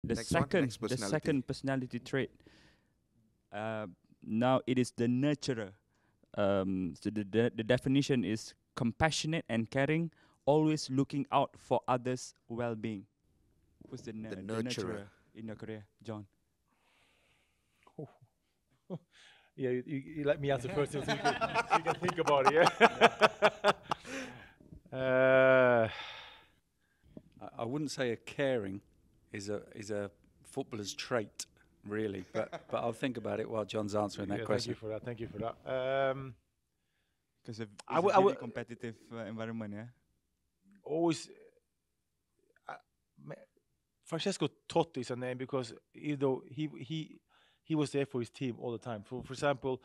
The Next one, second, next the personality. second personality trait. Now it is the nurturer. So the definition is compassionate and caring, always looking out for others' well-being. Who's the nurturer. nurturer in your career, John? Yeah, you let me answer first so you can think about it. Yeah. I wouldn't say a caring is a footballer's trait, really, but I'll think about it while John's answering that Yeah, question. Thank you for that. Because it's I a would- I really would- competitive environment, yeah. Always, Francesco Totti is a name because even though he was there for his team all the time. For example,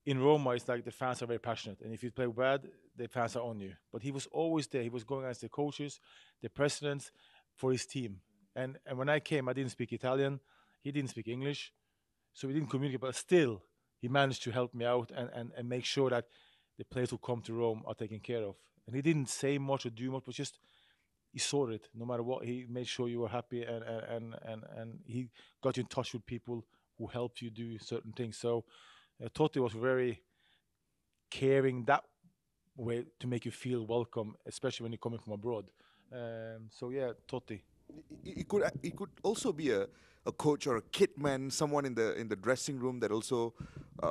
in Roma, it's like the fans are very passionate, and if you play bad, the fans are on you. But he was always there. He was going against the coaches, the presidents, for his team. And when I came, I didn't speak Italian. He didn't speak English, so we didn't communicate. But still, he managed to help me out and make sure that the players who come to Rome are taken care of. And he didn't say much or do much, but just he saw it. No matter what, he made sure you were happy, and he got you in touch with people who helped you do certain things. So Totti was very caring that way to make you feel welcome, especially when you're coming from abroad. So yeah, Totti. It could also be a coach or a kit man, someone in the dressing room that also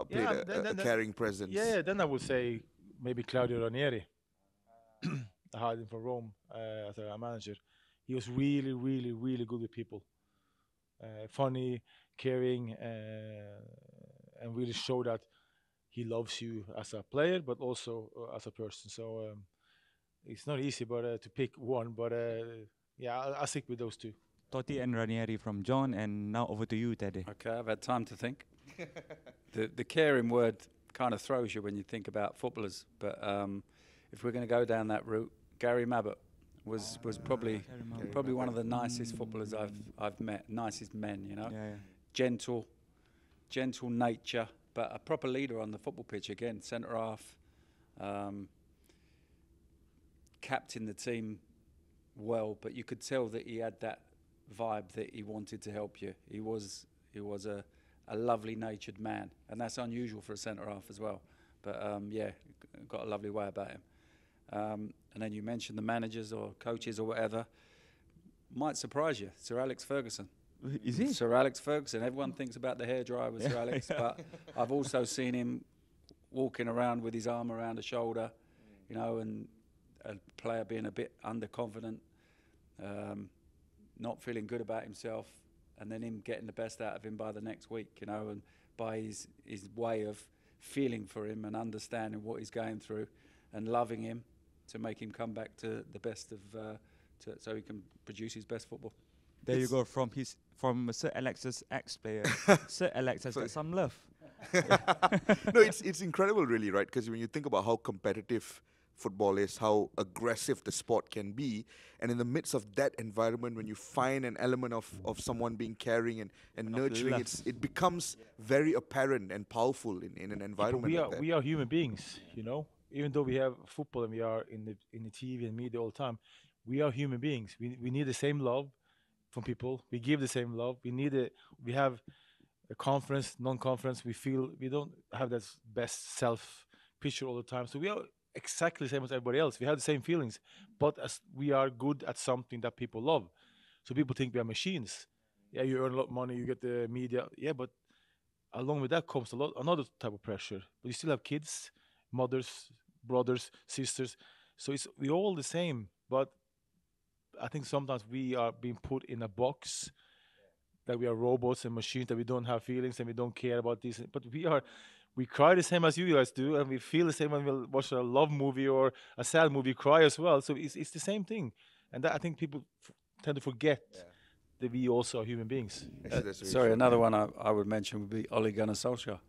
played Yeah, a caring presence. Yeah, then I would say maybe Claudio Ranieri. I hired him from Rome as a manager. He was really, really, really good with people. Funny, caring, and really show that he loves you as a player, but also as a person. So it's not easy, but to pick one. But yeah, I'll stick with those two. Totti and Ranieri from John, and now over to you, Teddy. Okay, I've had time to think. The caring word kind of throws you when you think about footballers, but if we're going to go down that route, Gary Mabbott was probably one of the nicest footballers I've met, nicest men, you know. Yeah. Gentle nature, but a proper leader on the football pitch again, centre half, captained the team well, but you could tell that he had that vibe that he wanted to help you. He was a lovely natured man, and that's unusual for a centre half as well. But yeah, got a lovely way about him. And then you mentioned the managers or coaches or whatever. Might surprise you, Sir Alex Ferguson. Is he? Sir Alex Ferguson. Everyone thinks about the hairdryer with Sir Alex, but I've also seen him walking around with his arm around the shoulder, you know, and a player being a bit underconfident, not feeling good about himself, and then him getting the best out of him by the next week, you know, and by his way of feeling for him and understanding what he's going through and loving him to make him come back to the best of, so he can produce his best football. There you go, from Sir Alex's ex-player. Sir Alex has got some love. No, it's incredible, really, right? Because when you think about how competitive football is, how aggressive the sport can be, and in the midst of that environment, when you find an element of someone being caring and nurturing, love. it becomes very apparent and powerful in an environment like that. We are human beings, you know. Even though we have football and we are in the TV and media all the time, we are human beings. We need the same love from people. We give the same love. We have a conference, non-conference. We don't have that best self picture all the time. So we are exactly the same as everybody else. We have the same feelings, but as we are good at something that people love. So people think we are machines. Yeah, you earn a lot of money, you get the media. Yeah, but along with that comes another type of pressure. But you still have kids, mothers, brothers, sisters. So we're all the same. But I think sometimes we are being put in a box that we are robots and machines, that we don't have feelings and we don't care about this. But we cry the same as you guys do, and we feel the same when we watch a love movie or a sad movie, cry as well. So it's the same thing. And that, I think people tend to forget that we also are human beings. Sorry, another one I would mention would be Ole Gunnar Solskjaer.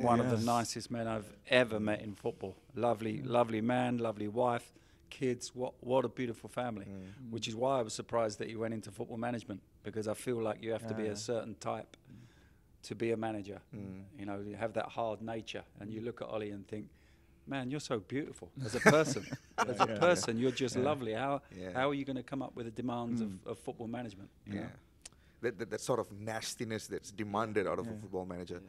One of the nicest men I've ever met in football. Lovely man, lovely wife, kids. What a beautiful family. Which is why I was surprised that he went into football management, because I feel like you have to be a certain type to be a manager. You know, you have that hard nature, and you look at Ollie and think, man, you're so beautiful as a person. As a person, you're just lovely. How are you going to come up with the demands of football management? You know? that sort of nastiness that's demanded out of a football manager.